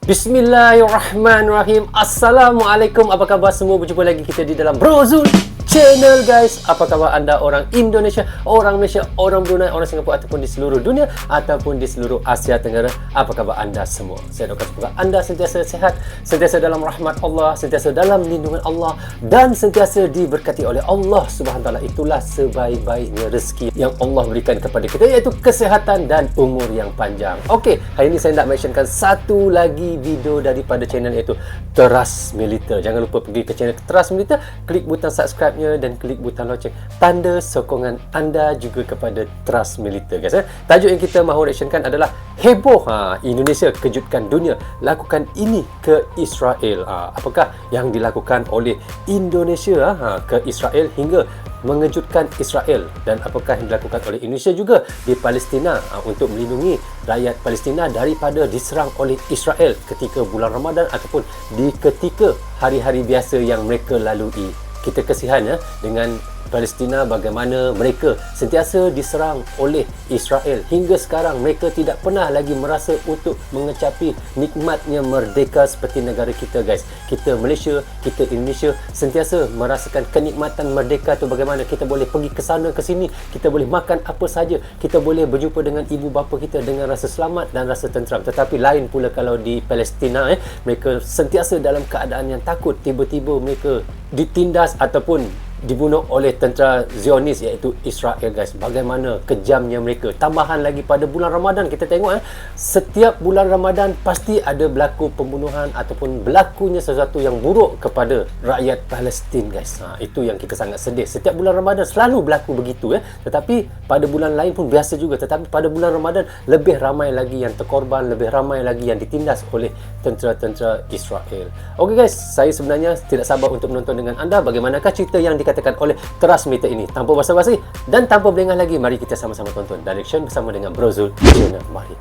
Bismillahirrahmanirrahim. Assalamualaikum. Apa khabar semua? Berjumpa lagi kita di dalam Brozul Channel, guys. Apa khabar anda orang Indonesia, orang Malaysia, orang Brunei, orang Singapura ataupun di seluruh dunia ataupun di seluruh Asia Tenggara? Apa khabar anda semua? Saya doakan semoga anda sentiasa sehat, sentiasa dalam rahmat Allah, sentiasa dalam lindungan Allah dan sentiasa diberkati oleh Allah Subhanahu Taala. Itulah sebaik-baiknya rezeki yang Allah berikan kepada kita, iaitu kesehatan dan umur yang panjang. Okey, hari ini saya nak mentionkan satu lagi video daripada channel, iaitu Teras Militer. Jangan lupa pergi ke channel Teras Militer, klik butang subscribe-nya dan klik butang loceng, tanda sokongan anda juga kepada Teras Militer, guys. Tajuk yang kita mahu reactionkan adalah heboh, Indonesia kejutkan dunia, lakukan ini ke Israel. Apakah yang dilakukan oleh Indonesia ke Israel hingga mengejutkan Israel, dan apakah yang dilakukan oleh Indonesia juga di Palestina untuk melindungi rakyat Palestina daripada diserang oleh Israel ketika bulan Ramadan ataupun di ketika hari-hari biasa yang mereka lalui. Kita kasihan dengan Palestina, bagaimana mereka sentiasa diserang oleh Israel. Hingga sekarang mereka tidak pernah lagi merasa untuk mengecapi nikmatnya merdeka seperti negara kita, guys. Kita Malaysia, kita Indonesia sentiasa merasakan kenikmatan merdeka tu, bagaimana kita boleh pergi ke sana ke sini, kita boleh makan apa saja, kita boleh berjumpa dengan ibu bapa kita dengan rasa selamat dan rasa tenteram. Tetapi lain pula kalau di Palestina, mereka sentiasa dalam keadaan yang takut, tiba-tiba mereka ditindas ataupun dibunuh oleh tentera Zionis, iaitu Israel, guys. Bagaimana kejamnya mereka. Tambahan lagi pada bulan Ramadan, kita tengok setiap bulan Ramadan pasti ada berlaku pembunuhan ataupun berlakunya sesuatu yang buruk kepada rakyat Palestin, guys. Itu yang kita sangat sedih. Setiap bulan Ramadan selalu berlaku begitu, tetapi pada bulan lain pun biasa juga, tetapi pada bulan Ramadan lebih ramai lagi yang terkorban, lebih ramai lagi yang ditindas oleh tentera-tentera Israel. Okey, guys, saya sebenarnya tidak sabar untuk menonton dengan anda bagaimanakah cerita yang dikatakan oleh Teras Militer ini. Tanpa basa-basi dan tanpa berlengah lagi, mari kita sama-sama tonton dan reaction bersama dengan Brozul Channel. Mari.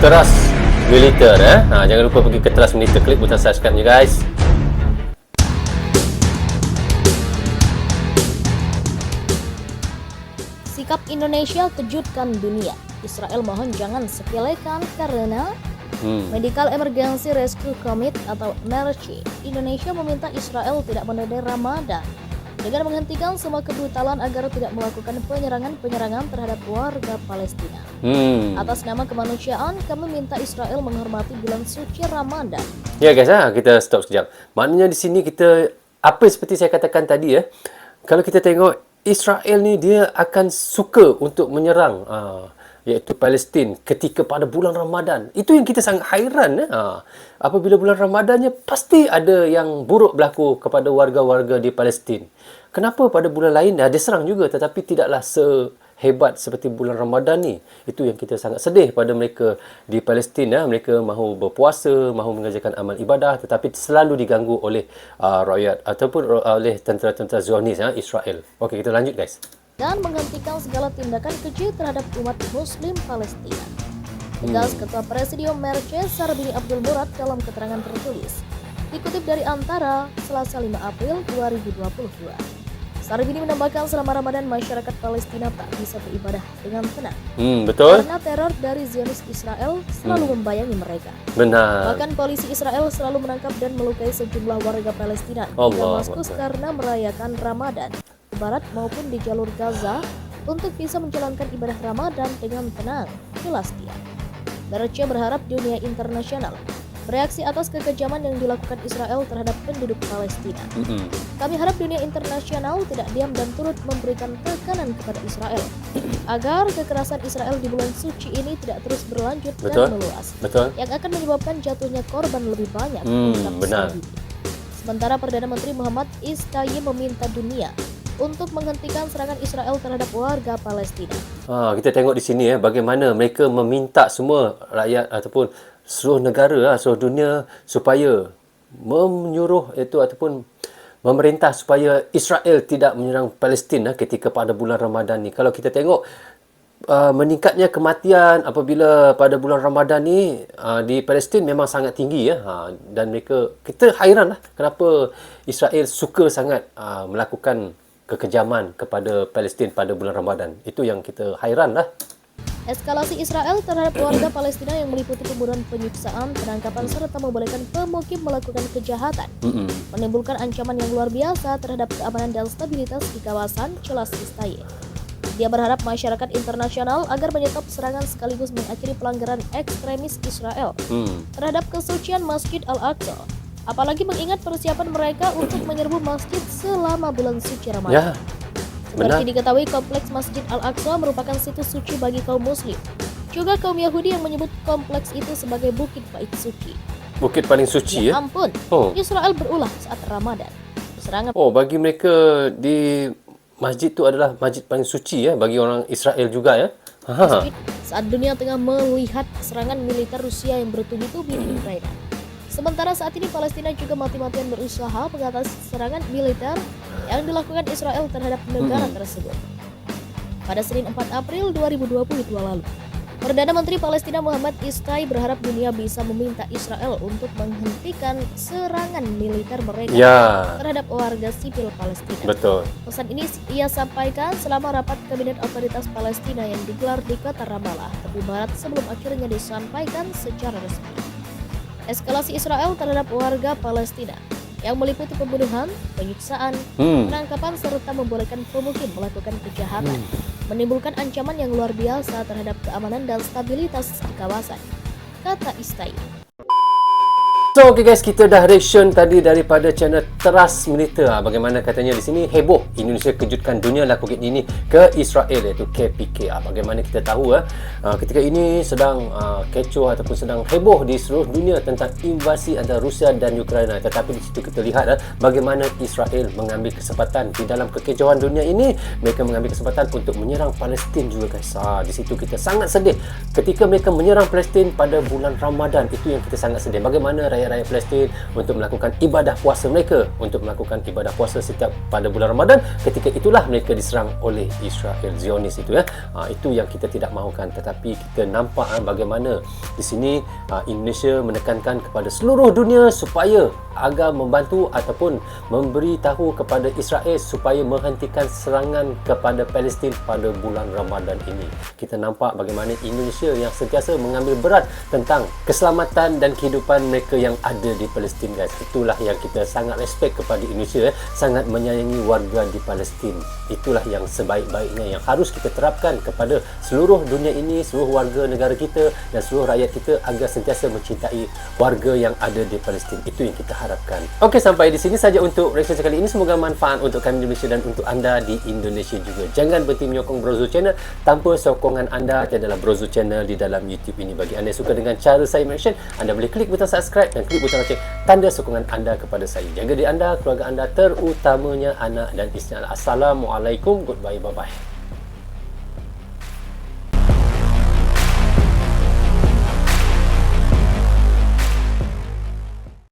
Teras Militer, jangan lupa pergi ke Teras Militer, klik butang subscribe-nya, guys. Sikap Indonesia kejutkan dunia. Israel mohon jangan sepelekan karena Medical Emergency Rescue Committee atau MERC Indonesia meminta Israel tidak menodai Ramadan dengan menghentikan semua kebrutalan agar tidak melakukan penyerangan terhadap warga Palestina. Atas nama kemanusiaan, kami minta Israel menghormati bulan suci Ramadan. Ya, guys, kita stop sekejap. Maknanya di sini kita, apa seperti saya katakan tadi, kalau kita tengok Israel ni, dia akan suka untuk menyerang iaitu Palestin ketika pada bulan Ramadan. Itu yang kita sangat hairan. Apabila bulan Ramadannya pasti ada yang buruk berlaku kepada warga-warga di Palestin. Kenapa pada bulan lain dia serang juga tetapi tidaklah sehebat seperti bulan Ramadan ni? Itu yang kita sangat sedih pada mereka di Palestin. Mereka mahu berpuasa, mahu mengerjakan amal ibadah, tetapi selalu diganggu oleh rakyat ataupun oleh tentera-tentera Zionis, Israel. Okey, kita lanjut, guys. Dan menghentikan segala tindakan keji terhadap umat Muslim Palestina. Tegas Ketua Presidium MERC Sarbini Abdul Murad dalam keterangan tertulis. Dikutip dari Antara, Selasa 5 April 2022. Sarbini menambahkan selama Ramadan masyarakat Palestina tak bisa beribadah dengan tenang. Betul. Karena teror dari Zionis Israel selalu membayangi mereka. Benar. Bahkan polisi Israel selalu menangkap dan melukai sejumlah warga Palestina di Damaskus karena merayakan Ramadan Barat maupun di jalur Gaza untuk bisa menjalankan ibadah Ramadan dengan tenang, jelas dia. MERC berharap dunia internasional bereaksi atas kekejaman yang dilakukan Israel terhadap penduduk Palestina. Kami harap dunia internasional tidak diam dan turut memberikan tekanan kepada Israel agar kekerasan Israel di bulan suci ini tidak terus berlanjut dan meluas, yang akan menyebabkan jatuhnya korban lebih banyak. Benar. Sementara Perdana Menteri Muhammad Iskandar meminta dunia untuk menghentikan serangan Israel terhadap warga Palestina. Kita tengok di sini bagaimana mereka meminta semua rakyat ataupun seluruh negara, seluruh dunia supaya menyuruh itu ataupun memerintah supaya Israel tidak menyerang Palestin ketika pada bulan Ramadan ni. Kalau kita tengok meningkatnya kematian apabila pada bulan Ramadan ni di Palestin memang sangat tinggi, dan mereka, kita hairan kenapa Israel suka sangat melakukan kekejaman kepada Palestin pada bulan Ramadan. Itu yang kita hairan lah. Eskalasi Israel terhadap warga Palestina yang meliputi pembunuhan, penyiksaan, penangkapan, serta membolehkan pemukim melakukan kejahatan menimbulkan ancaman yang luar biasa terhadap keamanan dan stabilitas di kawasan, jelas Istay. Dia berharap masyarakat internasional agar menyetop serangan sekaligus mengakhiri pelanggaran ekstremis Israel terhadap kesucian Masjid Al-Aqsa, apalagi mengingat persiapan mereka untuk menyerbu masjid selama bulan suci Ramadan. Seperti diketahui, kompleks Masjid Al-Aqsa merupakan situs suci bagi kaum muslim. Juga kaum Yahudi yang menyebut kompleks itu sebagai bukit bait suci. Bukit paling suci ya? Ampun, Israel berulah saat Ramadan. Serangan bagi mereka di masjid itu adalah masjid paling suci ya, bagi orang Israel juga ya? Masjid saat dunia tengah melihat serangan militer Rusia yang bertubi-tubi di Ukraina. Sementara saat ini Palestina juga mati-matian berusaha mengatasi serangan militer yang dilakukan Israel terhadap negara tersebut. Pada Senin 4 April 2022 lalu, Perdana Menteri Palestina Muhammad Istay berharap dunia bisa meminta Israel untuk menghentikan serangan militer mereka terhadap warga sipil Palestina. Betul. Pesan ini ia sampaikan selama rapat kabinet otoritas Palestina yang digelar di kota Ramallah, tepi barat, sebelum akhirnya disampaikan secara resmi. Eskalasi Israel terhadap warga Palestina yang meliputi pembunuhan, penyiksaan, penangkapan, serta membolehkan pemukim melakukan kejahatan menimbulkan ancaman yang luar biasa terhadap keamanan dan stabilitas di kawasan, kata Istay. So, okay guys, kita dah reaction tadi daripada channel Trust Monitor. Bagaimana katanya di sini heboh Indonesia kejutkan dunia lakukan ini ke Israel, iaitu KPK. Bagaimana kita tahu ketika ini sedang kecoh ataupun sedang heboh di seluruh dunia tentang invasi antara Rusia dan Ukraina. Tetapi di situ kita lihat bagaimana Israel mengambil kesempatan di dalam kekecohan dunia ini. Mereka mengambil kesempatan untuk menyerang Palestin juga guys. Di situ kita sangat sedih ketika mereka menyerang Palestin pada bulan Ramadan. Itu yang kita sangat sedih. Bagaimana rakyat Palestin untuk melakukan ibadah puasa mereka, untuk melakukan ibadah puasa setiap pada bulan Ramadan. Ketika itulah mereka diserang oleh Israel Zionis itu ya. Itu yang kita tidak mahukan. Tetapi kita nampak bagaimana di sini Indonesia menekankan kepada seluruh dunia supaya agar membantu ataupun memberitahu kepada Israel supaya menghentikan serangan kepada Palestin pada bulan Ramadan ini. Kita nampak bagaimana Indonesia yang sentiasa mengambil berat tentang keselamatan dan kehidupan mereka yang ada di Palestin guys. Itulah yang kita sangat respect kepada Indonesia, sangat menyayangi warga di Palestin. Itulah yang sebaik-baiknya yang harus kita terapkan kepada seluruh dunia ini, seluruh warga negara kita dan seluruh rakyat kita agar sentiasa mencintai warga yang ada di Palestin. Itu yang kita harapkan. Okey, sampai di sini saja untuk reaction kali ini. Semoga manfaat untuk kami di Malaysia dan untuk anda di Indonesia juga. Jangan berhenti menyokong Brozo Channel. Tanpa sokongan anda tiadalah Brozo Channel di dalam YouTube ini. Bagi anda yang suka dengan cara saya reaction, anda boleh klik butang subscribe dan klik butang lonceng tanda sokongan anda kepada saya. Jaga diri anda, keluarga anda, terutamanya anak dan isteri anda. Assalamualaikum, goodbye, bye-bye.